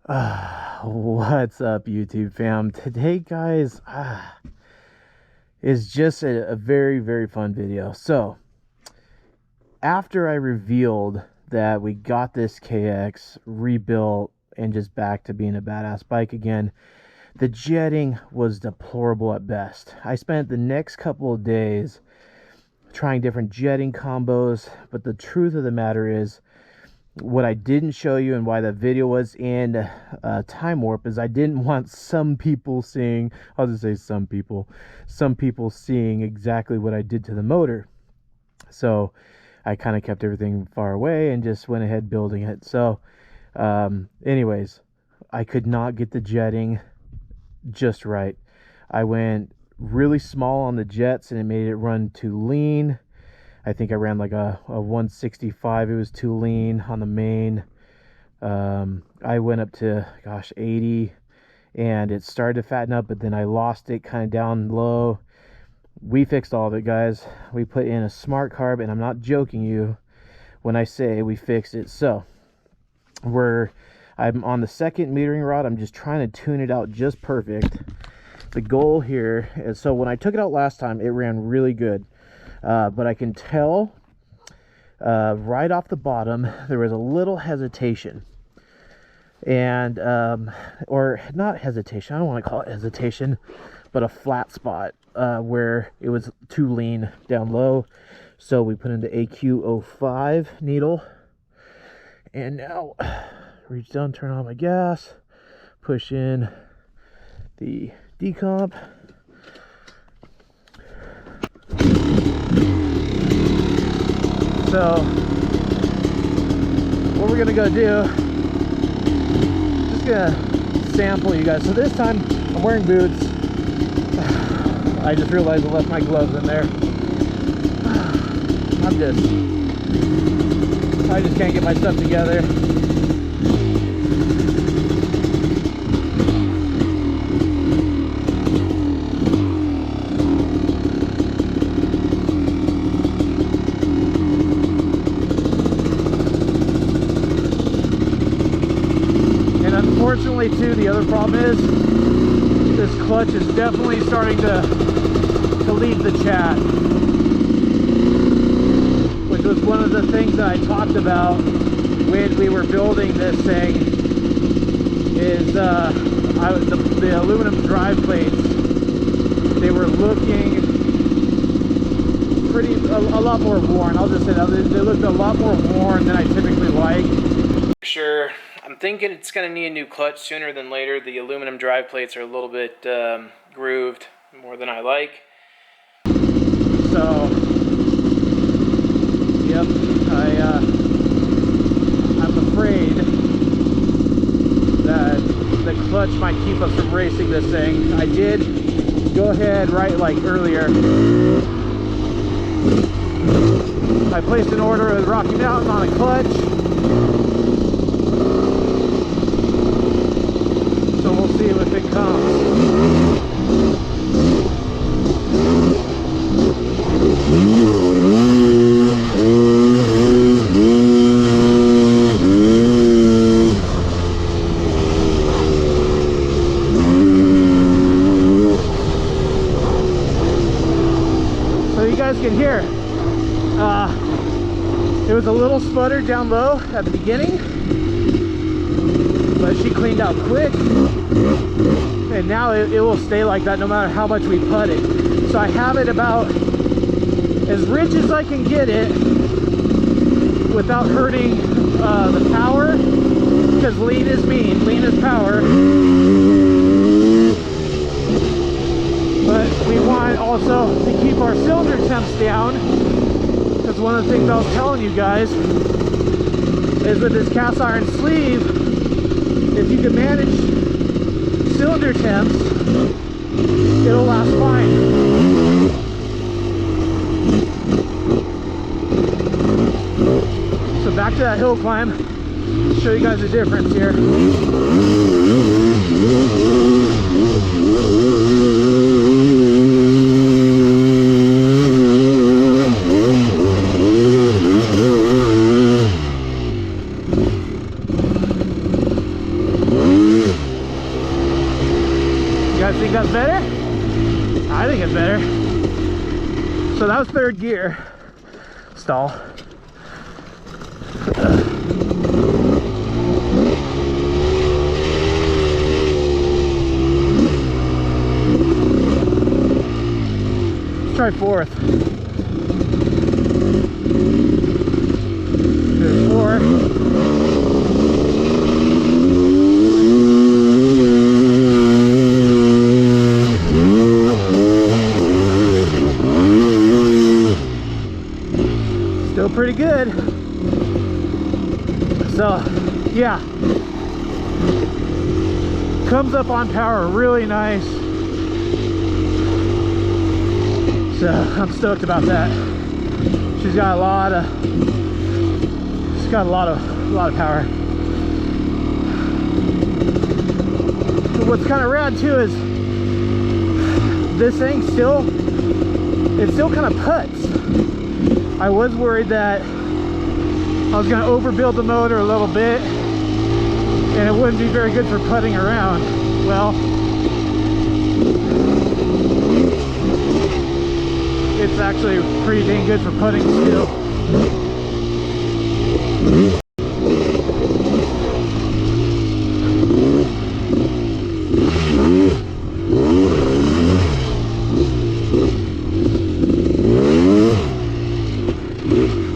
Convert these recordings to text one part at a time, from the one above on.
What's up, YouTube fam? Today, guys, is just a very, very fun video. So, after I revealed that we got this KX rebuilt and just back to being a badass bike again, the jetting was deplorable at best. I spent the next couple of days trying different jetting combos, but the truth of the matter is, what I didn't show you and why that video was in time warp is I didn't want some people seeing, I'll just say some people seeing exactly what I did to the motor. So I kind of kept everything far away and just went ahead building it. So anyways, I could not get the jetting just right. I went really small on the jets and it made it run too lean. I think I ran like a 165. It was too lean on the main. I went up to 80 and it started to fatten up, but then I lost it kind of down low. We fixed all of it, guys. We put in a Smartcarb, and I'm not joking you when I say we fixed it. So I'm on the second metering rod. I'm just trying to tune it out just perfect. The goal here is, so when I took it out last time, it ran really good. But I can tell right off the bottom there was a little hesitation, and or not hesitation, I don't want to call it hesitation, but a flat spot where it was too lean down low. So we put in the AQ5 needle, and now reach down, turn on my gas, push in the decomp. So what we're gonna go do, just gonna sample you guys. So this time I'm wearing boots. I just realized I left my gloves in there. I just can't get my stuff together. Unfortunately, too, the other problem is this clutch is definitely starting to leave the chat, which was one of the things that I talked about when we were building this thing. Is the aluminum drive plates, they were looking a lot more worn. I'll just say that they looked a lot more worn than I typically like. Sure. I'm thinking it's going to need a new clutch sooner than later. The aluminum drive plates are a little bit grooved more than I like. So, yep, I'm afraid that the clutch might keep us from racing this thing. I did go ahead like earlier. I placed an order with Rocky Mountain on a clutch. See if it comes. So you guys can hear, it was a little sputtered down low at the beginning, but she cleaned out quick. And now it will stay like that no matter how much we put it. So I have it about as rich as I can get it without hurting the power, because lean is mean, lean is power. But we want also to keep our cylinder temps down, because one of the things I was telling you guys is with this cast iron sleeve, if you can manage cylinder temps, it'll last fine. So back to that hill climb, show you guys the difference here. Think that's better? I think it's better. So that was third gear. Stall. Let's try fourth. There's four. Still pretty good. So yeah, comes up on power really nice. So I'm stoked about that. She's got a lot of power. So what's kind of rad too is this thing still kind of puts. I was worried that I was going to overbuild the motor a little bit and it wouldn't be very good for putting around. Well, it's actually pretty dang good for putting still.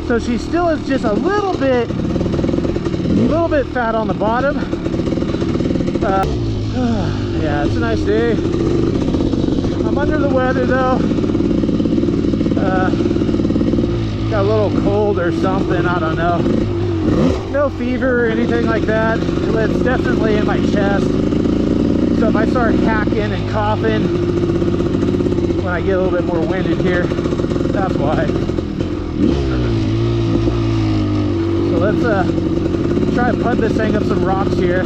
So she still is just a little bit fat on the bottom. Yeah, it's a nice day. I'm under the weather though. Got a little cold or something, I don't know. No fever or anything like that. It's definitely in my chest. So if I start hacking and coughing when I get a little bit more winded here, that's why. So let's try to putt this thing up some rocks here.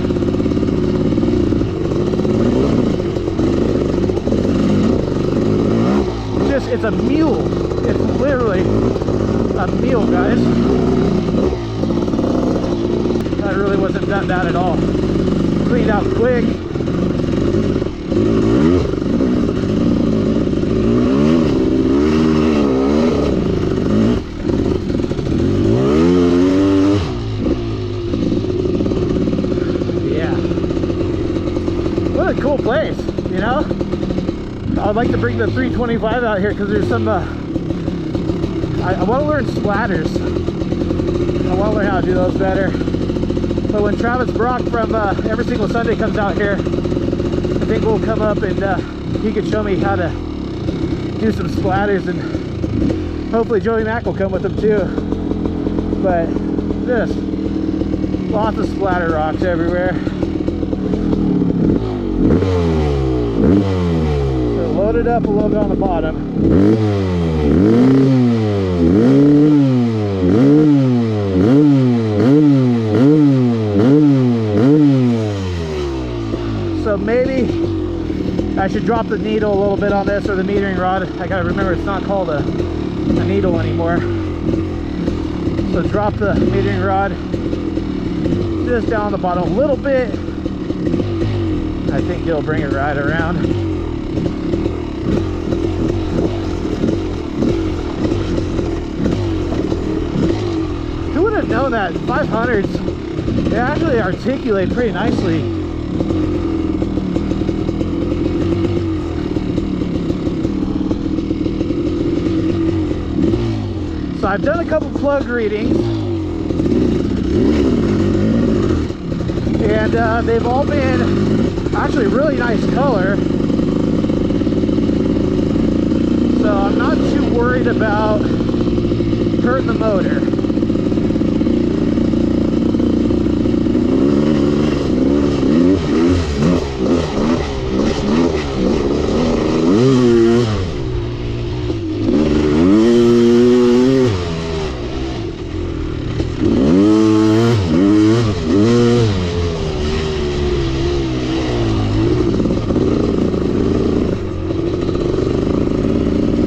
It's a mule. It's literally a mule, guys. That really wasn't that bad at all. Cleaned out quick. Cool place, you know. I'd like to bring the 325 out here because there's some I want to learn splatters. I want to learn how to do those better. But when Travis Brock from Every Single Sunday comes out here, I think we'll come up and he could show me how to do some splatters, and hopefully Joey Mack will come with him too. But just lots of splatter rocks everywhere. So load it up a little bit on the bottom. So maybe I should drop the needle a little bit on this, or the metering rod. I gotta remember it's not called a needle anymore. So drop the metering rod just down the bottom a little bit. I think it'll bring it right around. Who would have known that 500s, they actually articulate pretty nicely. So I've done a couple plug readings, and they've all been actually really nice color, so I'm not too worried about hurting the motor.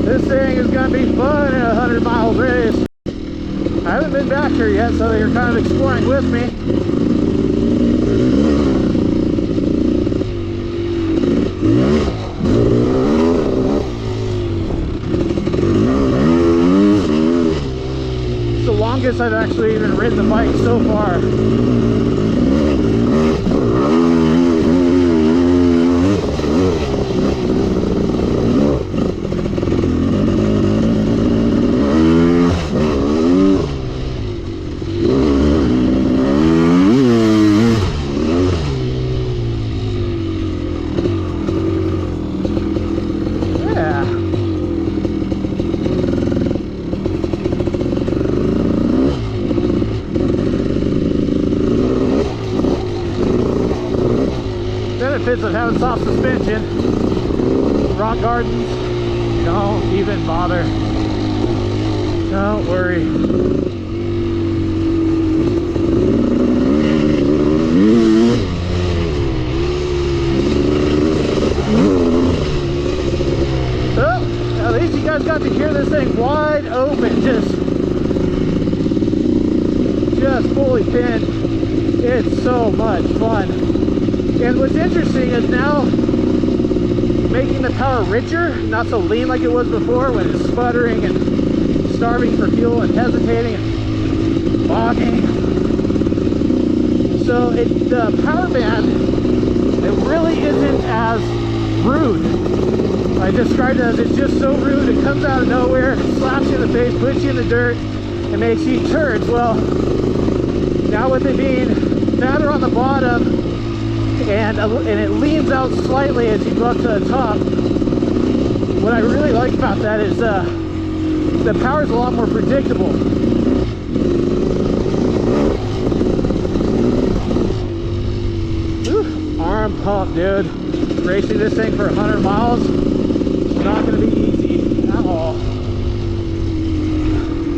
This thing is going to be fun in a 100-mile race. I haven't been back here yet, so you're kind of exploring with me. benefits of having soft suspension. Rock gardens, don't even bother. Don't worry. Oh, at least you guys got to hear this thing wide open, just fully pinned. It's so much fun. And what's interesting is now making the power richer, not so lean like it was before when it's sputtering and starving for fuel and hesitating and bogging. So the power band, it really isn't as rude. I described it as it's just so rude, it comes out of nowhere, slaps you in the face, puts you in the dirt, and makes you eat turds. Well, now with it being fatter on the bottom and it leans out slightly as you go up to the top, what I really like about that is the power is a lot more predictable. Ooh, arm pump, dude. Racing this thing for 100 miles is not going to be easy at all.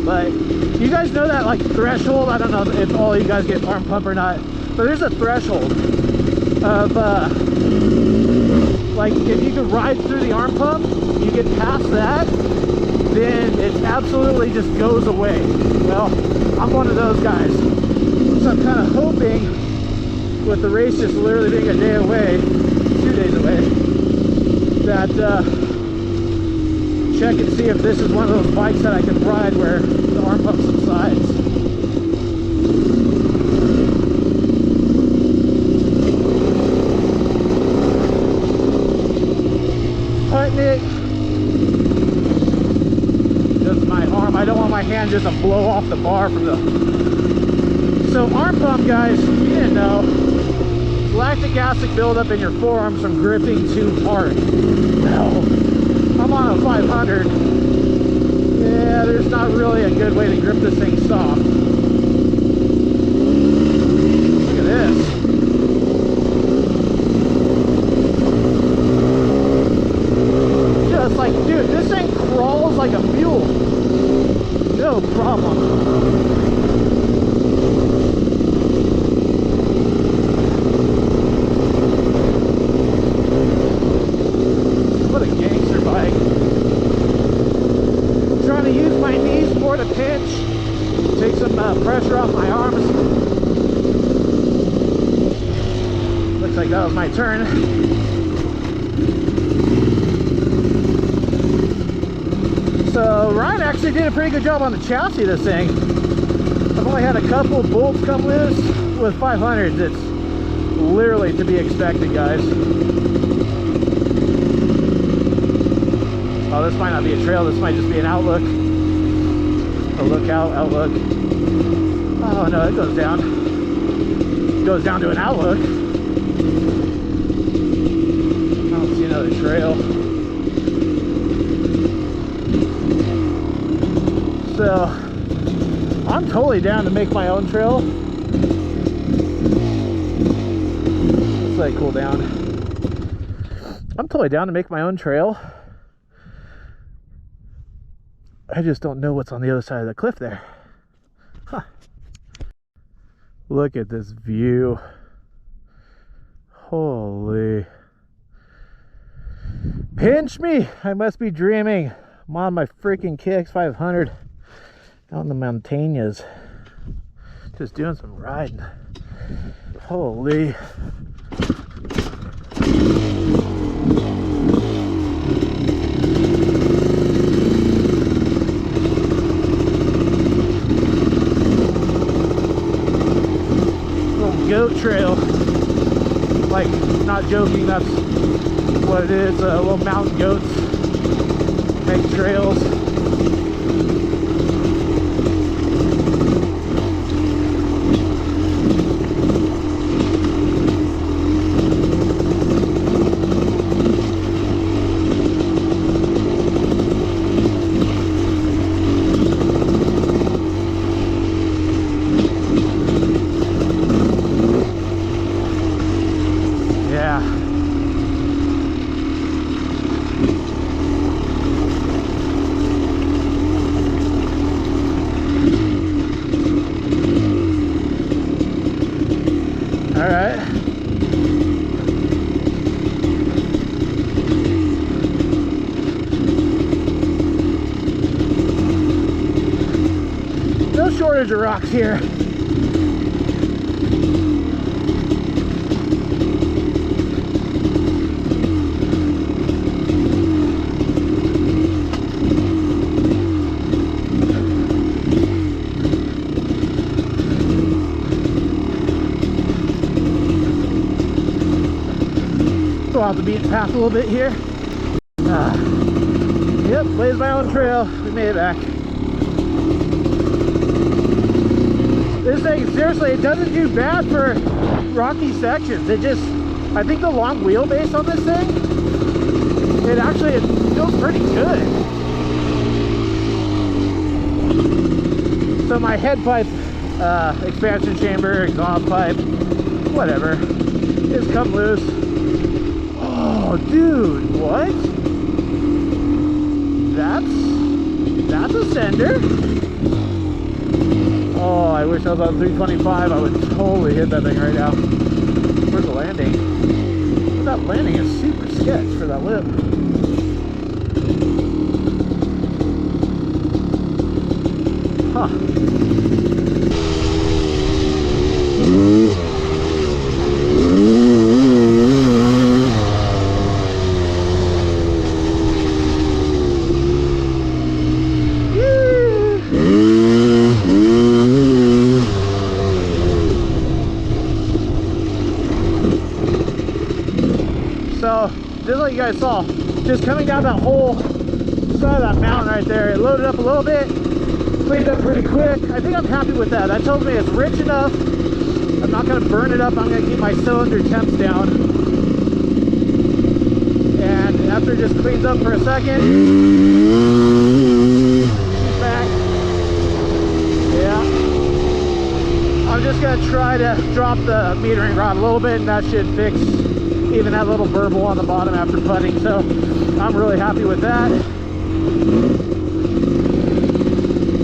But you guys know that like threshold? I don't know if all you guys get arm pump or not, but there's a threshold of like if you can ride through the arm pump, you get past that, then it absolutely just goes away. Well, I'm one of those guys, so I'm kind of hoping with the race just literally being a day away, 2 days away, that check and see if this is one of those bikes that I can ride where the arm pump subsides. Putting it, just my arm, I don't want my hand just to blow off the bar from the... So arm pump, guys, if you didn't know, lactic acid buildup in your forearms from gripping too hard. No. I'm on a 500. Yeah, there's not really a good way to grip this thing soft. Look at this. Just like, dude, this thing crawls like a mule. No problem. Take some pressure off my arms. Looks like that was my turn. So Ryan actually did a pretty good job on the chassis of this thing. I've only had a couple bolts come loose. With 500s, it's literally to be expected, guys. Oh, this might not be a trail, this might just be an outlook. A lookout, outlook. Oh no, it goes down. It goes down to an outlook. I don't see another trail. So, I'm totally down to make my own trail. Let's let it cool down. I'm totally down to make my own trail. I just don't know what's on the other side of the cliff there. Huh. Look at this view. Holy. Pinch me! I must be dreaming. I'm on my freaking KX500 out in the montañas. Just doing some riding. Holy. Goat trail, like, not joking, that's what it is. Little mountain goats make trails. ridge of rocks here. Go off the beaten path a little bit here. Yep, blazed my own trail. We made it back. This thing, seriously, it doesn't do bad for rocky sections. It just, I think the long wheelbase on this thing, it feels pretty good. So my head pipe, expansion chamber, exhaust pipe, whatever, just come loose. Oh, dude, what? That's a sender. Oh, I wish I was on 325. I would totally hit that thing right now. Where's the landing? Well, that landing is super sketch for that lip. Huh. So, just like you guys saw, just coming down that whole side of that mountain right there, it loaded up a little bit, cleaned up pretty quick. I think I'm happy with that. That tells me it's rich enough. I'm not going to burn it up. I'm going to keep my cylinder temps down. And after it just cleans up for a second, she's back. Yeah. I'm just going to try to drop the metering rod a little bit, and that should fix even that little burble on the bottom after putting. So I'm really happy with that.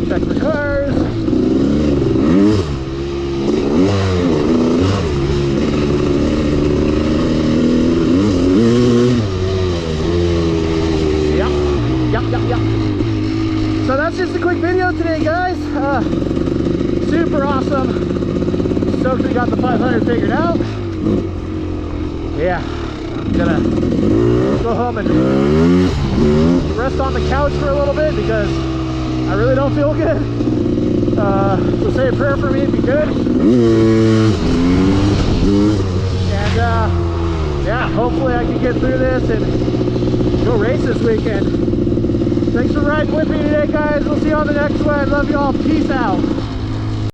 Check the cars. Yep. So that's just a quick video today, guys. Super awesome. Stoked we got the 500 figured out. Yeah, I'm gonna go home and rest on the couch for a little bit because I really don't feel good. So say a prayer for me if you could. And yeah, hopefully I can get through this and go race this weekend. Thanks for riding with me today, guys. We'll see you on the next one. Love you all. Peace out.